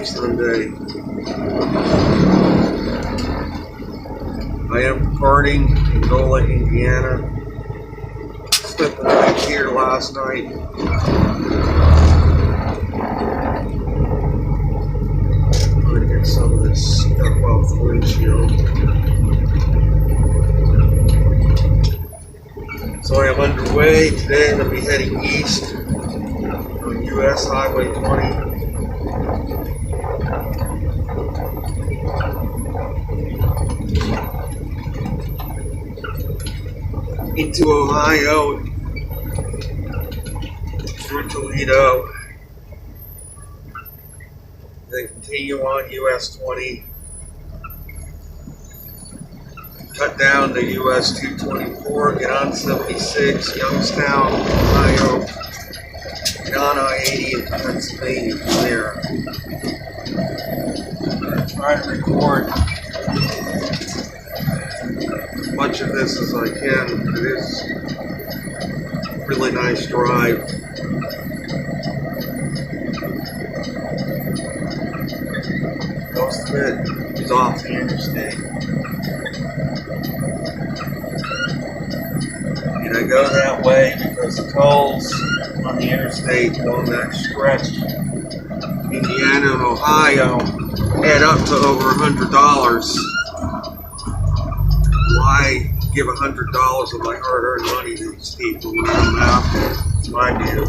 Easter Sunday. I am departing Angola, Indiana. Spent the night here last night. I'm going to get some of this stuff off the windshield. So I am underway. Today I'm going to be heading east on US Highway 20. Into Ohio, through Toledo, then continue on US 20, cut down to US 224, get on 76, Youngstown, Ohio, get on I-80 into Pennsylvania from there. I'm going to try to record as much of this as I can. It is a really nice drive. Most of it is off the interstate. And I go that way because the tolls on the interstate along that stretch, Indiana and Ohio, add up to over $100. Why give $100 of my hard-earned money to these people when I'm out there? It's my view.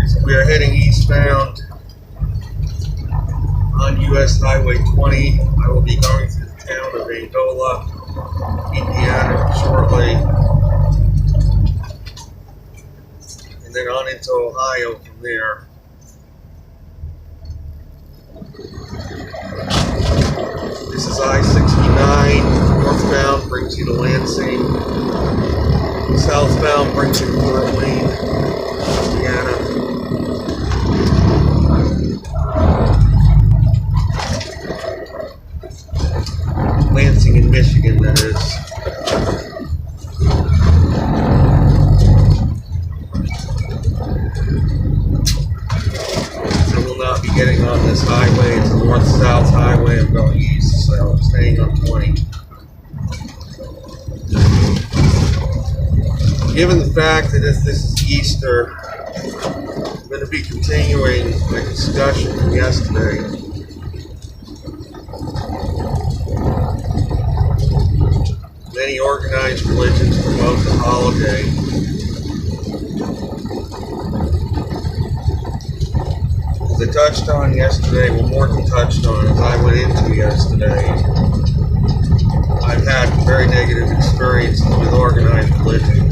So we are heading eastbound on US Highway 20. I will be going through the town of Angola, Indiana shortly, and then on into Ohio from there. This is I-69, northbound brings you to Lansing, southbound brings you to Fort Wayne, Indiana. Lansing in Michigan, that is. I will not be getting on this highway. It's a north-south highway. I'm going east, so I'm staying on 20. Given the fact that this is Easter, I'm going to be continuing my discussion from yesterday. Many organized religions promote the holiday. As I touched on yesterday, well, Morton touched on as I went into yesterday, I've had very negative experiences with organized religion.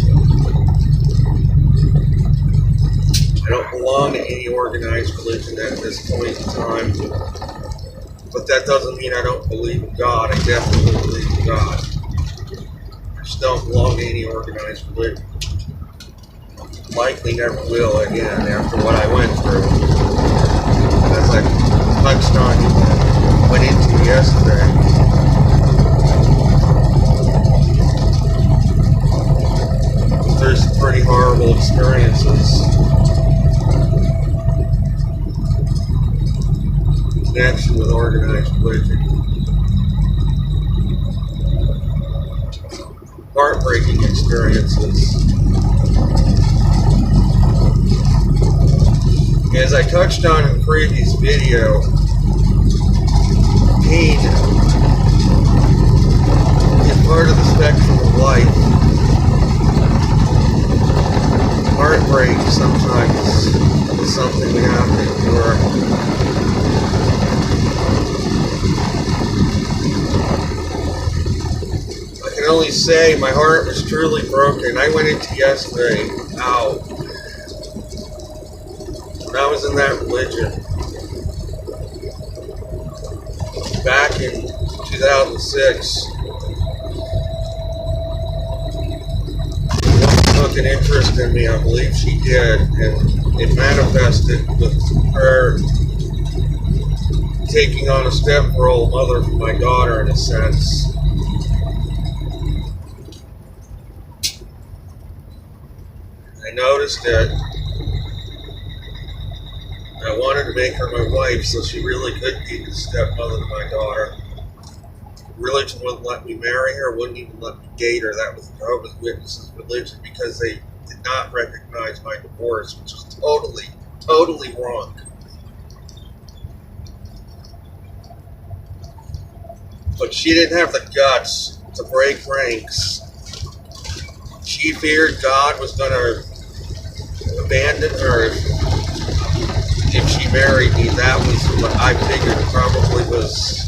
I don't belong to any organized religion at this point in time, but that doesn't mean I don't believe in God. I definitely believe in God. I just don't belong to any organized religion. Likely never will again after what I went through. As I touched on and went into yesterday. There's some pretty horrible experiences in connection with organized religion. Heartbreaking experiences. As I touched on in the previous video, pain is part of the spectrum of life. Heartbreak sometimes is something we have to endure. I can only say my heart was truly broken. I went into yesterday out. When I was in that religion, back in 2006, a woman took an interest in me. I believe she did, and it manifested with her taking on a step role mother for my daughter in a sense. I noticed it. I wanted to make her my wife so she really could be the stepmother to my daughter. Religion wouldn't let me marry her, wouldn't even let me date her. That was Jehovah's Witnesses religion because they did not recognize my divorce, which was totally wrong. But she didn't have the guts to break ranks. She feared God was going to abandon her if she married me. That was what I figured probably was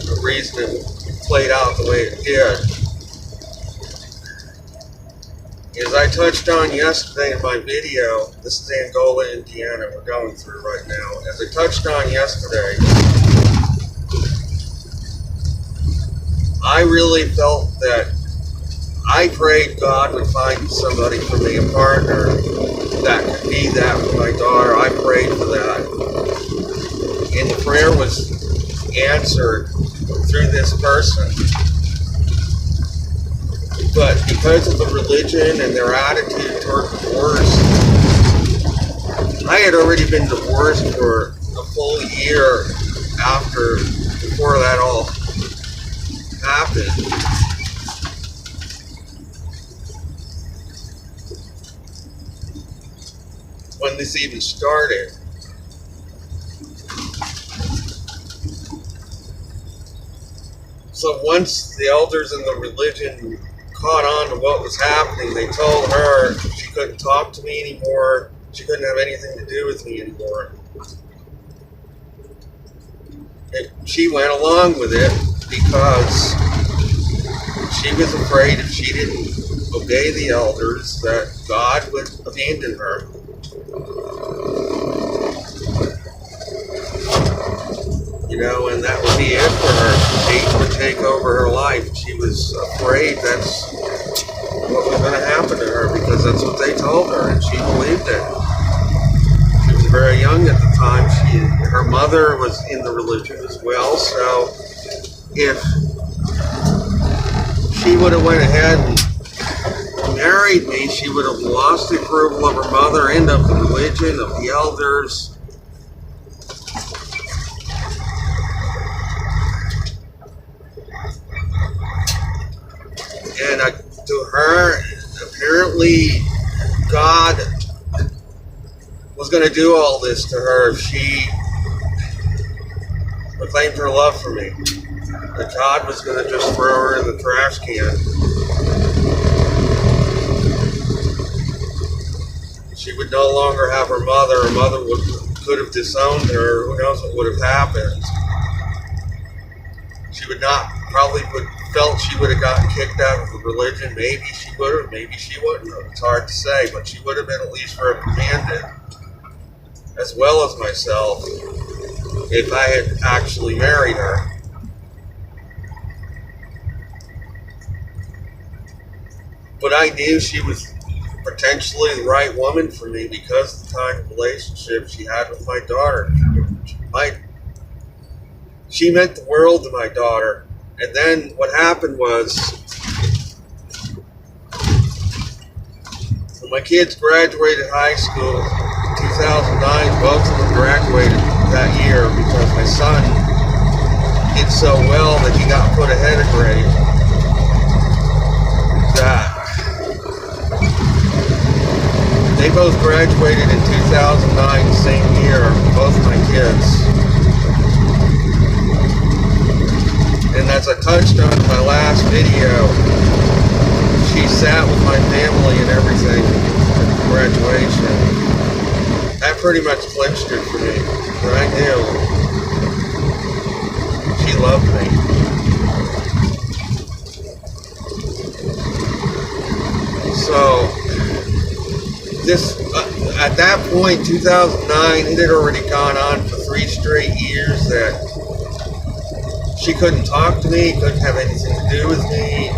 the reason it played out the way it did. As I touched on yesterday in my video, this is Angola, Indiana, we're going through right now. As I touched on yesterday, I really felt that I prayed God would find somebody for me, a partner that could be that for my daughter. I prayed for that. And the prayer was answered through this person. But because of the religion and their attitude toward divorce, I had already been divorced for a full year before that all happened. When this even started. So once the elders in the religion caught on to what was happening, they told her she couldn't talk to me anymore, she couldn't have anything to do with me anymore. And she went along with it because she was afraid if she didn't obey the elders that God would abandon her. You know, and that would be it for her. Hate would take over her life. She was afraid that's what was going to happen to her because that's what they told her, and she believed it. She was very young at the time. Her mother was in the religion as well, so if she would have went ahead and married me, she would have lost the approval of her mother and of the religion, of the elders. And to her, apparently, God was going to do all this to her if she proclaimed her love for me. That God was going to just throw her in the trash can. She would no longer have her mother. Her mother could have disowned her. Who knows what would have happened. She would not, felt she would have gotten kicked out of the religion. Maybe she would have, maybe she wouldn't have. It's hard to say, but she would have been at least reprimanded, as well as myself, if I had actually married her. But I knew she was potentially the right woman for me because of the kind of relationship she had with my daughter. She meant the world to my daughter. And then what happened was, when my kids graduated high school in 2009, both of them graduated that year because my son did so well that he got put ahead of grade. They both graduated in 2009, same year, both my kids. And as I touched on in my last video, she sat with my family and everything at graduation. That pretty much clinched it for me. But I knew she loved me. So, at that point, 2009, it had already gone on for 3 straight years that she couldn't talk to me, couldn't have anything to do with me.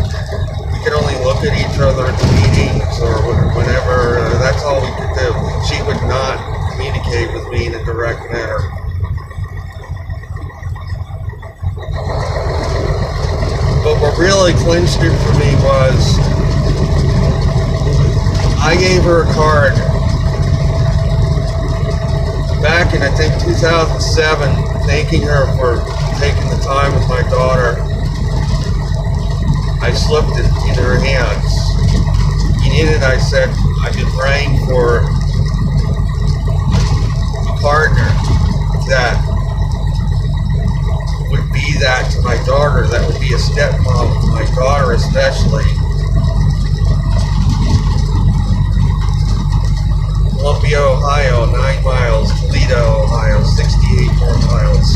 We could only look at each other at the meetings or whenever. That's all we could do. She would not communicate with me in a direct manner. But what really clinched it for me was her a card back in, I think, 2007, thanking her for taking the time with my daughter. I slipped it in her hands. You need it, I said. I've been praying for a partner that would be that to my daughter, that would be a stepmom to my daughter especially. Columbia, Ohio, 9 miles. Toledo, Ohio, 68 more miles.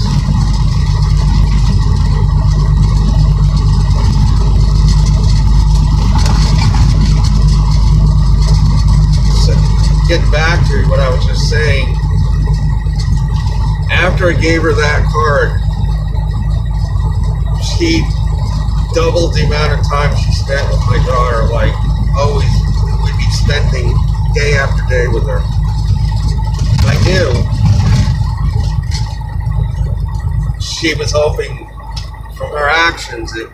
So, getting back to what I was just saying, after I gave her that card, she doubled the amount of time she spent with my daughter, like always. We'd be spending day after day with her. I knew she was hoping from her actions, it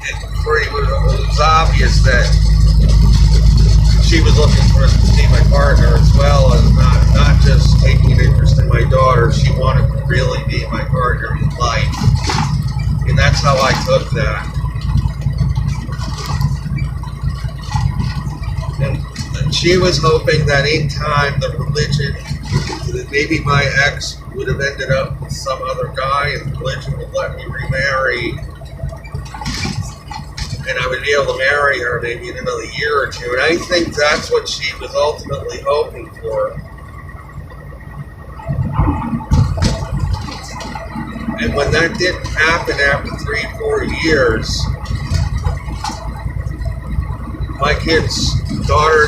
was obvious that she was looking for us to be my partner, as well as not just taking an interest in my daughter. She wanted to really be my partner in life. And that's how I took that. And she was hoping that in time the religion, that maybe my ex would have ended up with some other guy and the religion would let me remarry. And I would be able to marry her maybe in another year or two. And I think that's what she was ultimately hoping for. And when that didn't happen after 3-4 years, my kid's daughter,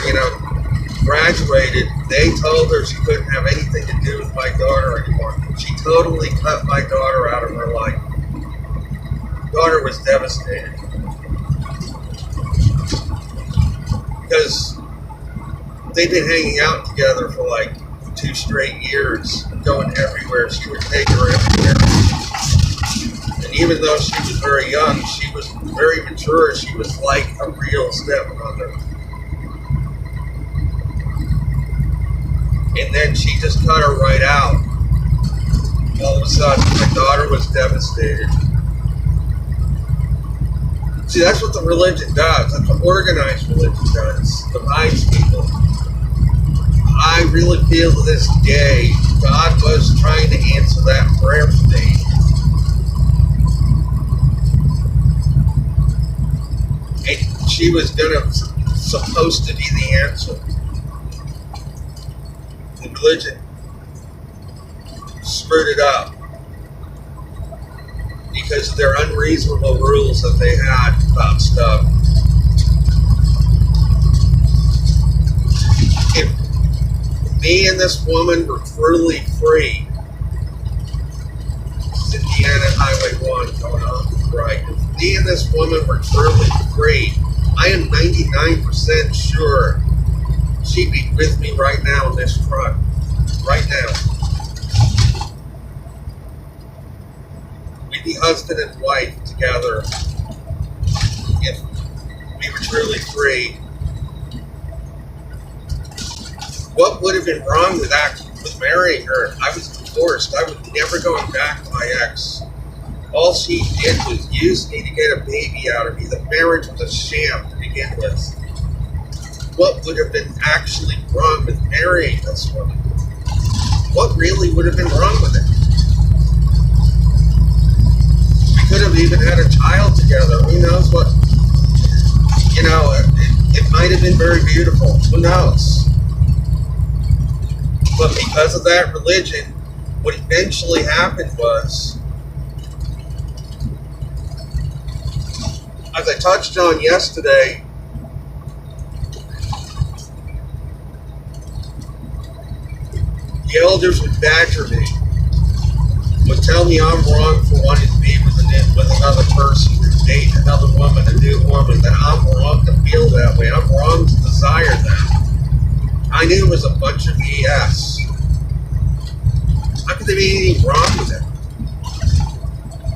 graduated. They told her she couldn't have anything to do with my daughter anymore. She totally cut my daughter out of her life. Daughter was devastated. Because they'd been hanging out together for like 2 straight years, going everywhere. She would take her everywhere. And even though she was very young, she was very mature. She was like a real stepmother. And then she just cut her right out. All of a sudden, my daughter was devastated. See, that's what the religion does. That's what organized religion does. Divides people. I really feel to this day, God was trying to answer that prayer for me. And she was supposed to be the answer. The religion screwed it up because of their unreasonable rules that they had about stuff. If me and this woman were truly free, this is Indiana Highway 1 going on right. If me and this woman were truly free, I am 99% sure she'd be with me right now in this truck. Right now. We'd be husband and wife together if we were truly free. What would have been wrong with marrying her? I was divorced. I was never going back to my ex. All she did was use me to get a baby out of me. The marriage was a sham to begin with. What would have been actually wrong with marrying this woman? What really would have been wrong with it? We could have even had a child together. Who knows what? It might have been very beautiful. Who knows? But because of that religion, what eventually happened was, as I touched on yesterday, the elders would badger me, would tell me I'm wrong for wanting to be with another person, to date another woman, a new woman, that I'm wrong to feel that way. I'm wrong to desire that. I knew it was a bunch of BS. How could there be anything wrong with it?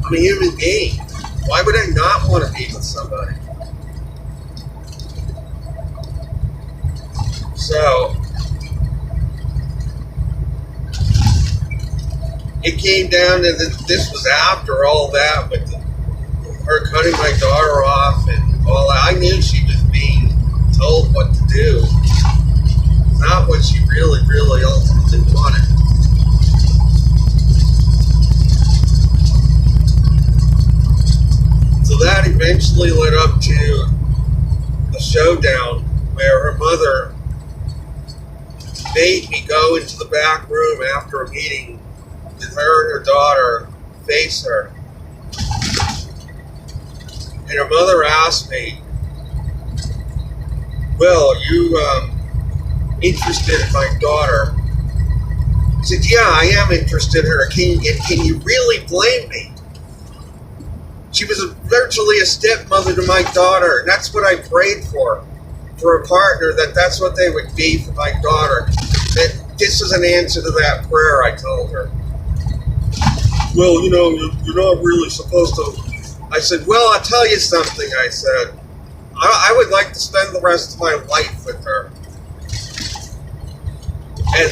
I'm a human being. Why would I not want to be with somebody? So it came down to this was after all that, with her cutting my daughter off and all that. I knew she was being told what to do, not what she really, really ultimately wanted. So that eventually led up to a showdown where her mother made me go into the back room after a meeting with her and her daughter, face her. And her mother asked me, "Well, are you interested in my daughter?" I said, "Yeah, I am interested in her. Can you really blame me? She was virtually a stepmother to my daughter, and that's what I prayed for a partner, that's what they would be for my daughter. That this is an answer to that prayer," I told her. "Well, you're not really supposed to." I said, "Well, I'll tell you something," I said. I would like to spend the rest of my life with her." And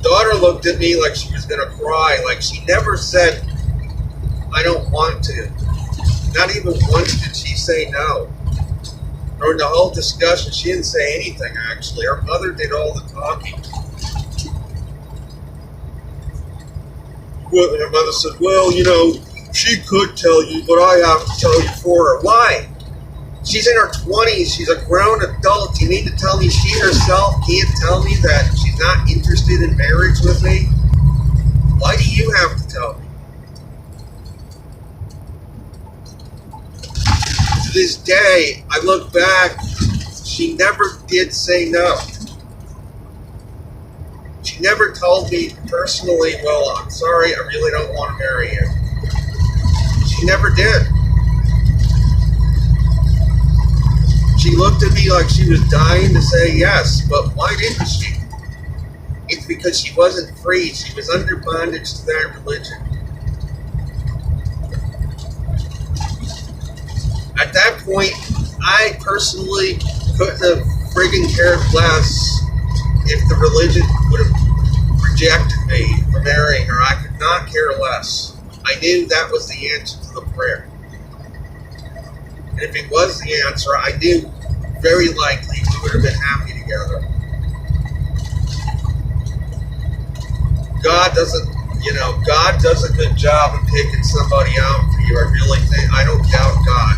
daughter looked at me like she was going to cry, like she never said, "I don't want to." Not even once did she say no. During the whole discussion, she didn't say anything, actually. Her mother did all the talking. Well, her mother said, "Well, she could tell you, but I have to tell you for her." Why? She's in her 20s. She's a grown adult. You need to tell me she herself can't tell me that she's not interested in marriage with me? Why do you have to tell me? To this day, I look back, she never did say no. She never told me personally, "Well, I'm sorry, I really don't want to marry you." She never did. She looked at me like she was dying to say yes, but why didn't she? It's because she wasn't free. She was under bondage to that religion. At that point, I personally couldn't have friggin' cared less if the religion would have rejected me for marrying her. I could not care less. I knew that was the answer to the prayer. And if it was the answer, I knew very likely we would have been happy together. God does a good job of picking somebody out for you. I really think, I don't doubt God.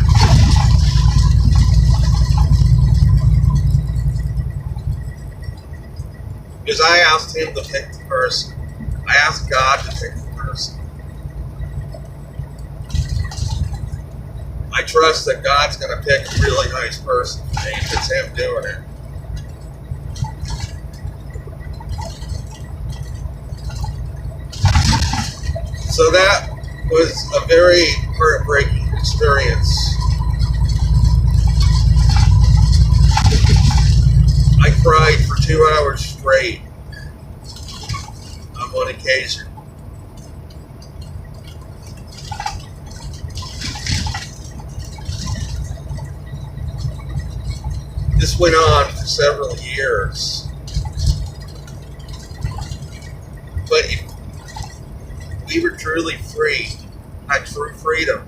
Because I asked him to pick the person. I asked God to pick the person. I trust that God's going to pick a really nice person for me if it's him doing it. So that was a very heartbreaking experience. I cried for 2 hours straight on one occasion. This went on for several years. But if we were truly free, had true freedom,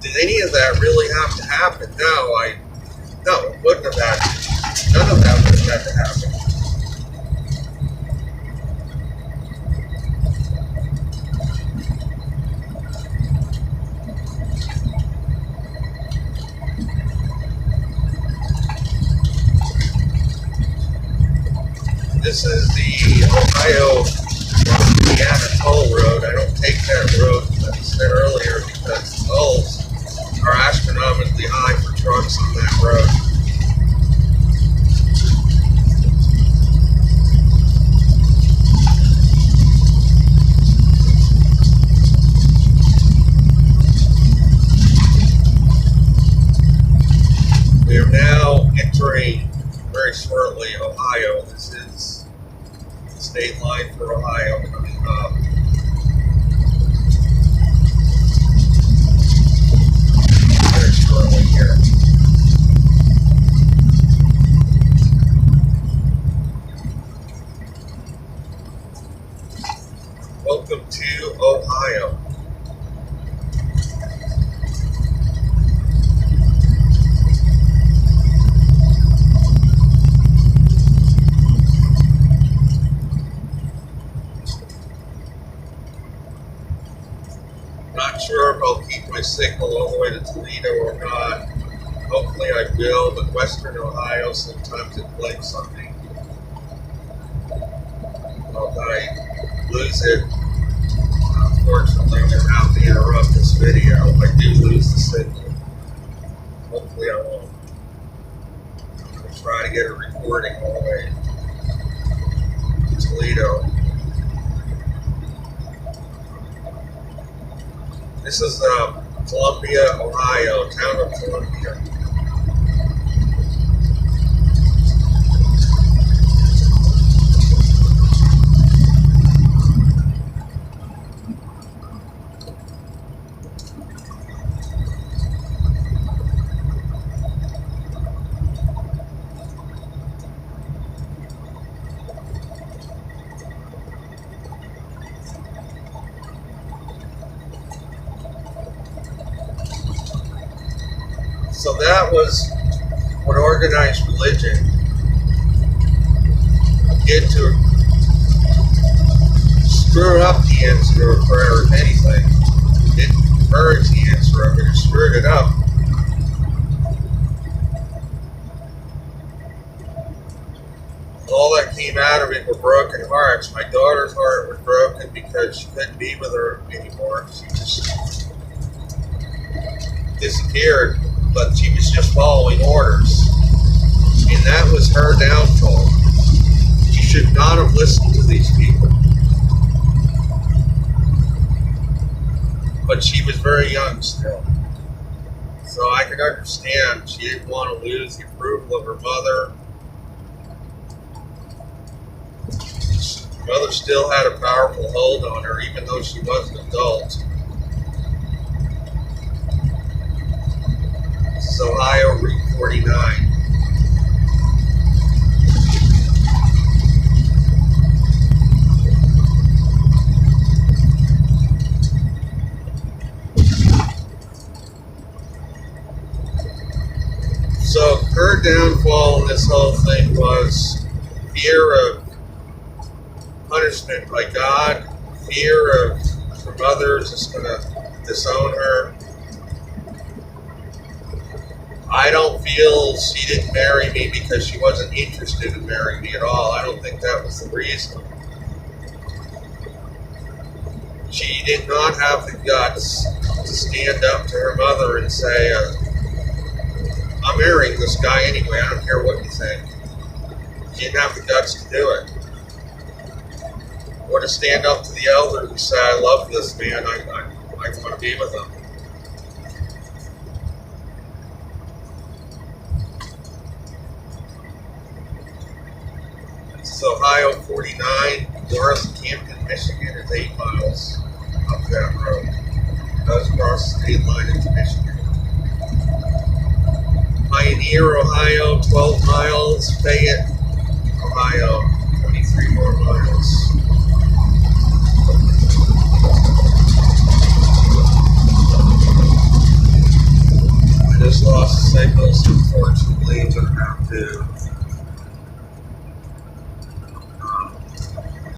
did any of that really have to happen? No, it wouldn't have happened. None of that would have had to happen. This is the Ohio-Indiana toll road. I don't take that road that I said earlier because tolls are astronomically high for trucks on that road. We are now entering very shortly Ohio. This is the state line for Ohio coming up. Very shortly here. signal all the way to Toledo or not. Hopefully I will, but Western Ohio sometimes it blinks on me. If I lose it, unfortunately I'm going to have to interrupt this video if I do lose the signal. Hopefully I won't. I'm going to try to get a recording all the way to Toledo. This is Columbia, Ohio, town of Columbia. So that was what organized religion did to screw up the answer to a prayer, if anything. It didn't encourage the answer of it, it screwed it up. All that came out of it were broken hearts. My daughter's heart was broken because she couldn't be with her anymore. She just disappeared. But she was just following orders. And that was her downfall. She should not have listened to these people. But she was very young still. So I could understand she didn't want to lose the approval of her mother. Her mother still had a powerful hold on her, even though she was an adult. This is Ohio Route 49. So her downfall in this whole thing was fear of punishment by God, fear of her mother's just going to disown her. I don't feel she didn't marry me because she wasn't interested in marrying me at all. I don't think that was the reason. She did not have the guts to stand up to her mother and say, I'm marrying this guy anyway, I don't care what you think. She didn't have the guts to do it. Or to stand up to the elders and say, I love this man, I want to be with him. This is Ohio 49, north of Camden, Michigan. It's 8 miles up that road. It goes across the state line into Michigan. Pioneer, Ohio, 12 miles. Fayette, Ohio, 23 more miles. I just lost the signal, so unfortunately I'm going to have to